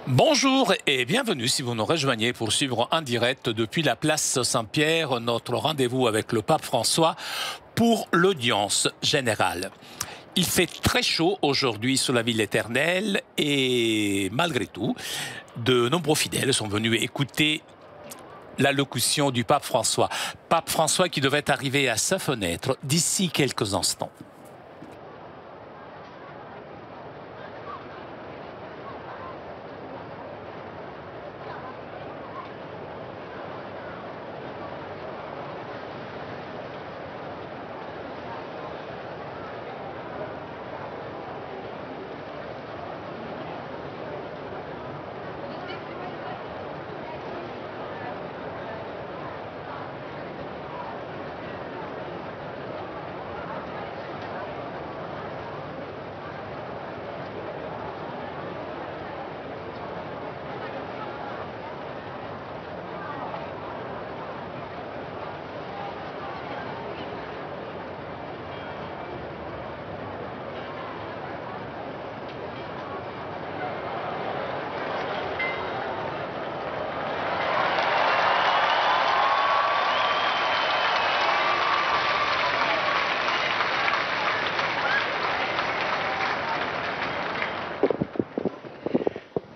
Bonjour et bienvenue si vous nous rejoignez pour suivre en direct depuis la place Saint-Pierre notre rendez-vous avec le pape François pour l'audience générale. Il fait très chaud aujourd'hui sur la ville éternelle et malgré tout, de nombreux fidèles sont venus écouter l'allocution du pape François. Pape François qui devrait arriver à sa fenêtre d'ici quelques instants.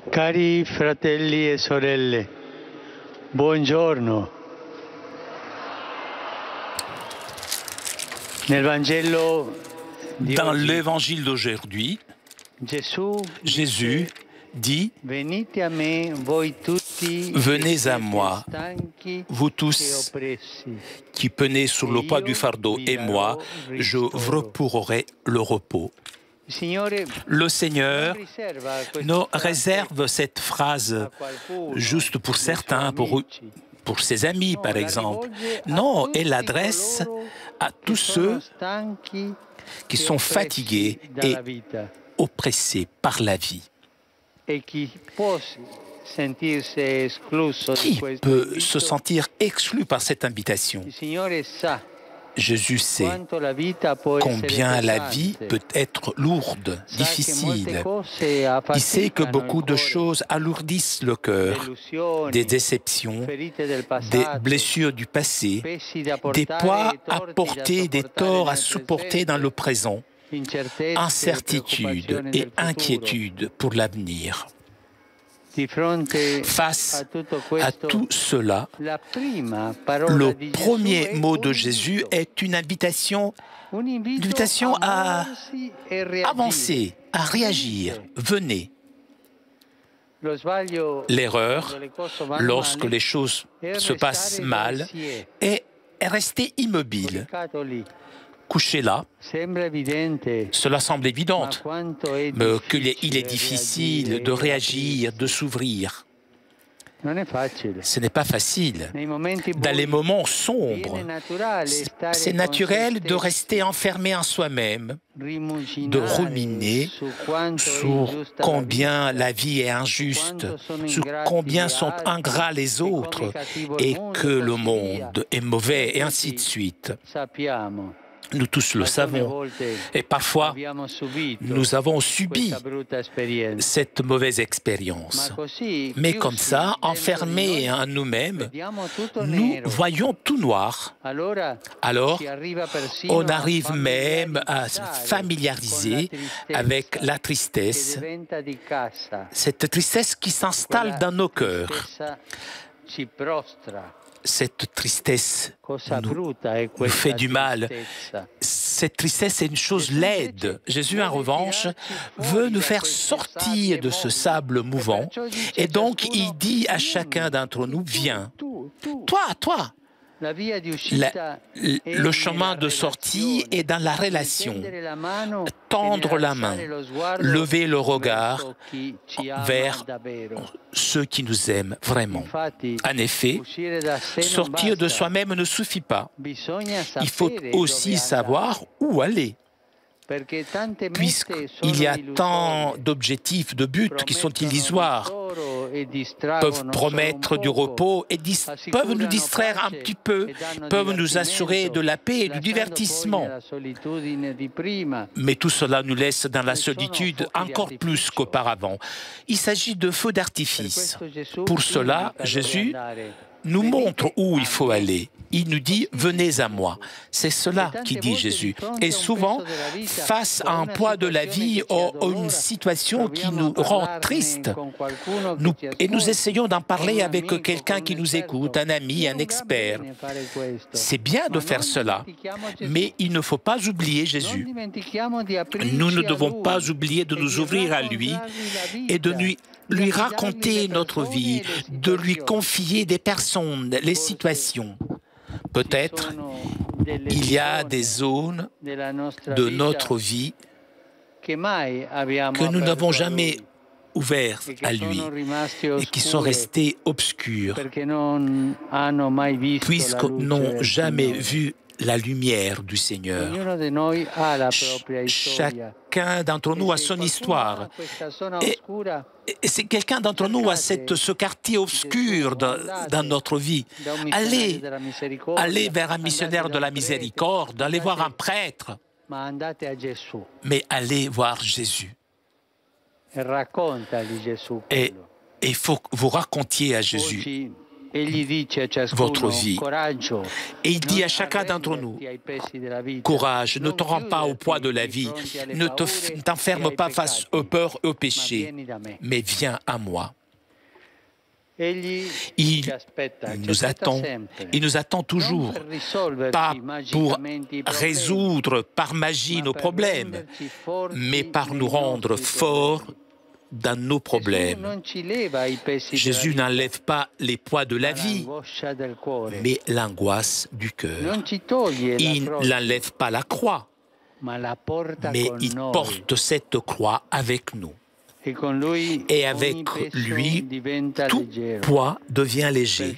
Cari fratelli e sorelle, buongiorno. Dans l'évangile d'aujourd'hui, Jésus dit « Venez à moi, vous tous qui penez sur le poids du fardeau, et moi, je vous repousserai le repos. » Le Seigneur nous réserve cette phrase juste pour certains, pour ses amis par exemple. Non, elle l'adresse à tous ceux qui sont fatigués et oppressés par la vie. Qui peut se sentir exclu par cette invitation? Jésus sait combien la vie peut être lourde, difficile. Il sait que beaucoup de choses alourdissent le cœur, des déceptions, des blessures du passé, des poids à porter, des torts à supporter dans le présent, incertitude et inquiétude pour l'avenir. Face à tout cela, le premier mot de Jésus est une invitation à avancer, à réagir. Venez. L'erreur, lorsque les choses se passent mal, est rester immobile. Couché là, cela semble évident, mais qu'il est difficile de réagir, de s'ouvrir. Ce n'est pas facile. Dans les moments sombres, c'est naturel de rester enfermé en soi-même, de ruminer sur combien la vie est injuste, sur combien sont ingrats les autres et que le monde est mauvais et ainsi de suite. Nous tous le savons. Et parfois, nous avons subi cette mauvaise expérience. Mais comme ça, enfermés en nous-mêmes, nous voyons tout noir. Alors, on arrive même à se familiariser avec la tristesse, cette tristesse qui s'installe dans nos cœurs. Cette tristesse nous fait du mal. Cette tristesse est une chose laide. Jésus, en revanche, veut nous faire sortir de ce sable mouvant. Et donc, il dit à chacun d'entre nous, viens. Toi. Le chemin de sortie est dans la relation. Tendre la main, lever le regard vers ceux qui nous aiment vraiment. En effet, sortir de soi-même ne suffit pas. Il faut aussi savoir où aller. Puisqu'il y a tant d'objectifs, de buts qui sont illusoires, peuvent promettre du repos et peuvent nous distraire un petit peu, peuvent nous assurer de la paix et du divertissement. Mais tout cela nous laisse dans la solitude encore plus qu'auparavant. Il s'agit de feux d'artifice. Pour cela, Jésus nous montre où il faut aller. Il nous dit « Venez à moi ». C'est cela qui dit Jésus. Et souvent, face à un poids de la vie ou une situation qui nous rend tristes, nous essayons d'en parler avec quelqu'un qui nous écoute, un ami, un expert. C'est bien de faire cela, mais il ne faut pas oublier Jésus. Nous ne devons pas oublier de nous ouvrir à lui et de lui raconter notre vie, de lui confier des personnes, les situations. Peut-être il y a des zones de notre vie que nous n'avons jamais ouvertes à lui et qui sont restées obscures puisqu'ils n'ont jamais vu la lumière du Seigneur. Chacun d'entre nous a son histoire. Et c'est quelqu'un d'entre nous a ce quartier obscur dans notre vie. Allez vers un missionnaire de la miséricorde, allez voir un prêtre, mais allez voir Jésus. Et il faut que vous racontiez à Jésus votre vie. Et il dit à chacun d'entre nous, courage, ne te rends pas au poids de la vie, ne t'enferme pas face aux peurs et aux péchés, mais viens à moi. Il nous attend toujours, pas pour résoudre par magie nos problèmes, mais par nous rendre forts dans nos problèmes. Jésus n'enlève pas les poids de la vie, mais l'angoisse du cœur. Il n'enlève pas la croix, mais il porte cette croix avec nous. Et avec lui, tout poids devient léger,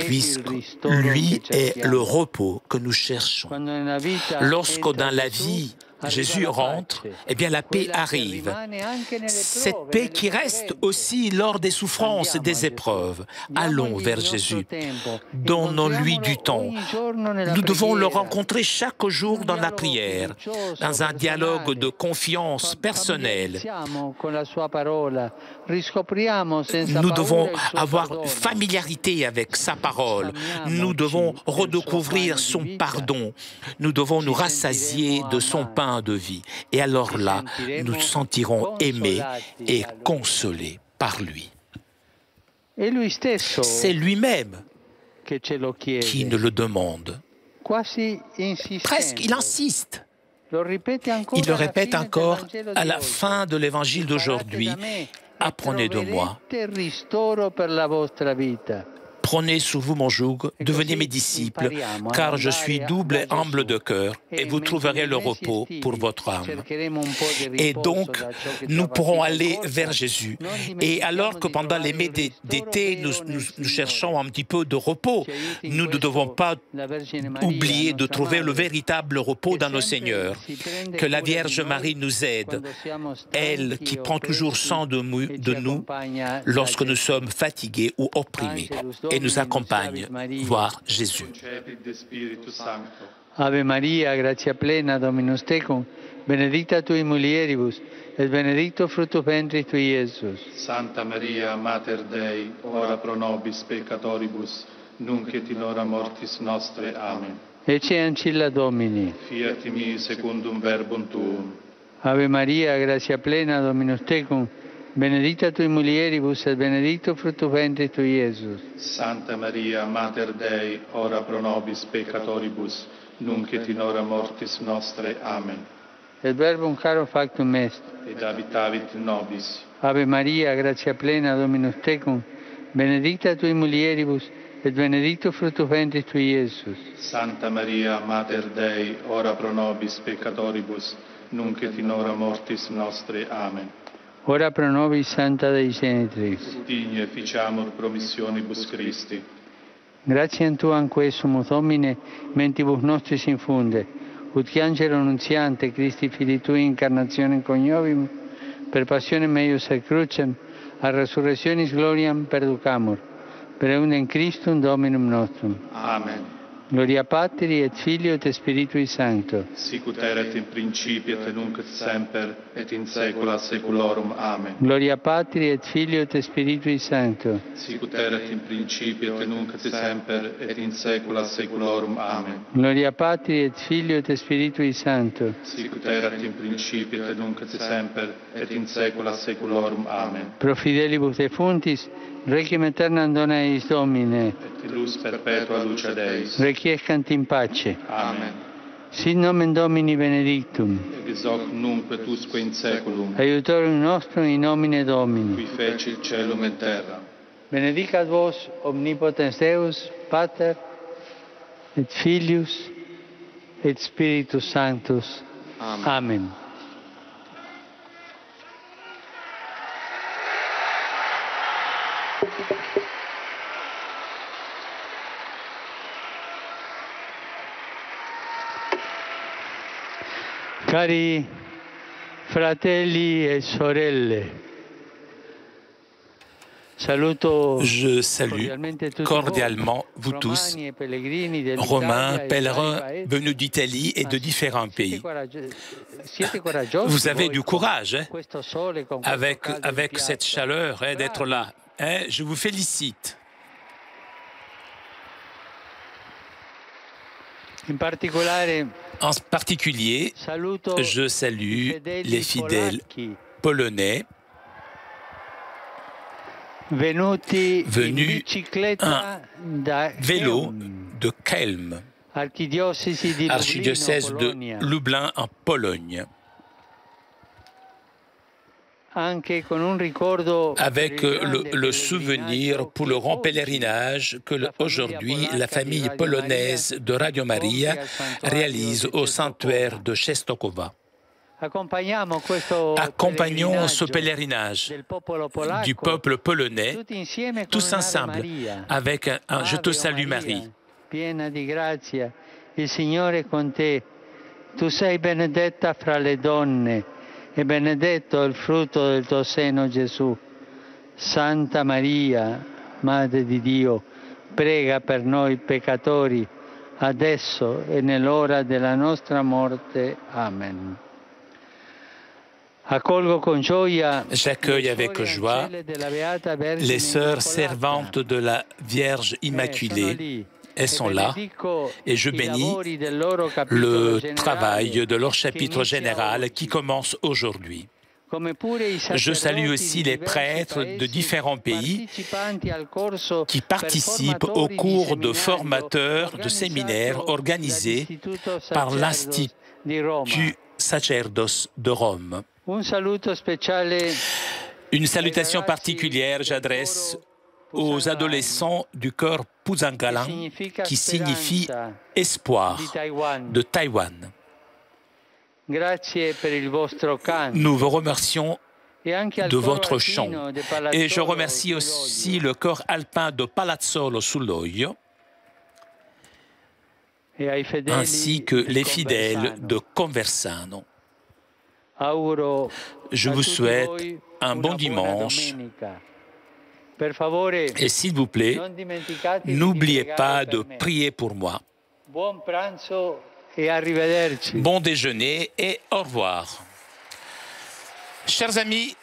puisque lui est le repos que nous cherchons. Lorsque dans la vie, Jésus rentre, eh bien la paix arrive. Cette paix qui reste aussi lors des souffrances et des épreuves. Allons vers Jésus. Donnons-lui du temps. Nous devons le rencontrer chaque jour dans la prière, dans un dialogue de confiance personnelle. Nous devons avoir familiarité avec sa parole. Nous devons redécouvrir son pardon. Nous devons nous rassasier de son pain de vie. Et alors là, nous nous sentirons aimés et consolés par lui. C'est lui-même qui nous le demande. Presque, il insiste. Il le répète encore à la fin de l'évangile d'aujourd'hui. Apprenez de moi. Prenez sur vous mon joug, devenez mes disciples, car je suis double et humble de cœur, et vous trouverez le repos pour votre âme. Et donc, nous pourrons aller vers Jésus. Et alors que pendant les mets d'été, nous cherchons un petit peu de repos, nous ne devons pas oublier de trouver le véritable repos dans le Seigneur. Que la Vierge Marie nous aide, elle qui prend toujours soin de nous lorsque nous sommes fatigués ou opprimés. Et nous accompagne voir Jésus. Ave Maria, gratia plena, Dominus tecum, benedicta tui mulieribus, et benedictus fructus ventris tui, Iesus. Santa Maria, Mater Dei, ora pro nobis peccatoribus, nunc et in hora mortis nostre. Amen. Ecce ancilla Domini. Fiat mi secundum verbum tuum. Ave Maria, gratia plena, Dominus tecum, benedicta tui mulieribus, et benedictus fructus ventris tui, Iesus. Santa Maria, Mater Dei, ora pro nobis peccatoribus, nunc et in hora mortis nostre. Amen. Et verbum caro factum est. Et habitavit in nobis. Ave Maria, gratia plena, Dominus tecum, benedicta tui mulieribus, et benedictus fructus ventris tui, Iesus. Santa Maria, Mater Dei, ora pro nobis peccatoribus, nunc et in hora mortis nostre. Amen. Ora pro nobis Santa Dei Genitrix. Digne ficiamur promissionibus Christi. Gratiam Tuam quesumus, Domine, mentibus nostris infunde, ut qui angelo nuntiante Christi Filii Tui incarnationem coniovimus, per passionem eius et crucem, a resurrectionis gloriam perducamur, per eundem Christum Dominum nostrum. Amen. Gloria Patri et Filio et Spiritui Sancto. Sicut erat in principio et nunc et semper et in saecula saeculorum. Amen. Gloria Patri et Filio et Spiritui Sancto. Sicut erat in principio et nunc et semper et in saecula saeculorum. Amen. Gloria Patri et Filio et Spiritui Sancto. Sicut erat in principio et nunc et semper et in saecula saeculorum. Amen. Pro fidelibus defuntis, requiem aeternam dona eis Domine. Et lux perpetua luce Deis. Requiescant in pace. Amen. Sit nomen Domini benedictum. Ex hoc nunc et usque in saeculum. Aiutorium nostrum in nomine Domini. Qui feci celum et terra. Benedicat vos omnipotens Deus, Pater, et Filius, et Spiritus Sanctus. Amen. Amen. Cari fratelli e sorelle, je salue cordialement vous tous, Romains, pèlerins venus d'Italie et de différents pays. Vous avez du courage avec cette chaleur d'être là. Je vous félicite. En particulier, je salue les fidèles polonais venus en vélo de Kelm, archidiocèse de Lublin en Pologne, avec le souvenir pour le grand pèlerinage que aujourd'hui la famille polonaise de Radio Maria réalise au sanctuaire de Częstochowa. Accompagnons ce pèlerinage du peuple polonais, tous ensemble, avec un « Je te salue Marie ». Piena di grazia, il Signore è con te. Tu sei benedetta fra le donne e benedetto il frutto del tuo seno, Gesù. Santa Maria, Madre di Dio, prega per noi peccatori, adesso e nell'ora della nostra morte. Amen. J'accueille avec joie les sœurs servantes de la Vierge Immaculée. Elles sont là et je bénis le travail de leur chapitre général qui commence aujourd'hui. Je salue aussi les prêtres de différents pays qui participent au cours de formateurs de séminaires organisés par l'Institut Sacerdos de Rome. Une salutation particulière j'adresse aux adolescents du cœur Pusangalan, qui signifie espoir, de Taïwan. Nous vous remercions de votre chant et je remercie aussi le chœur alpin de Palazzolo sull'Oglio ainsi que les fidèles de Conversano. Je vous souhaite un bon dimanche et s'il vous plaît, n'oubliez pas de prier pour moi. Bon déjeuner et au revoir. Chers amis,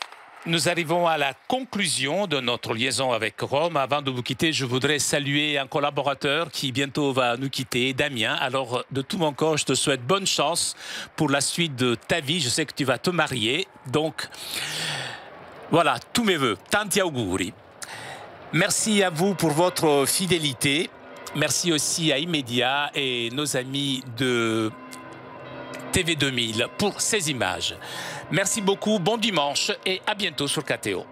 nous arrivons à la conclusion de notre liaison avec Rome. Avant de vous quitter, je voudrais saluer un collaborateur qui bientôt va nous quitter, Damien. Alors, de tout mon cœur, je te souhaite bonne chance pour la suite de ta vie. Je sais que tu vas te marier. Donc, voilà, tous mes voeux. Tanti auguri. Merci à vous pour votre fidélité. Merci aussi à Immédiat et nos amis de TV 2000 pour ces images. Merci beaucoup, bon dimanche et à bientôt sur KTO.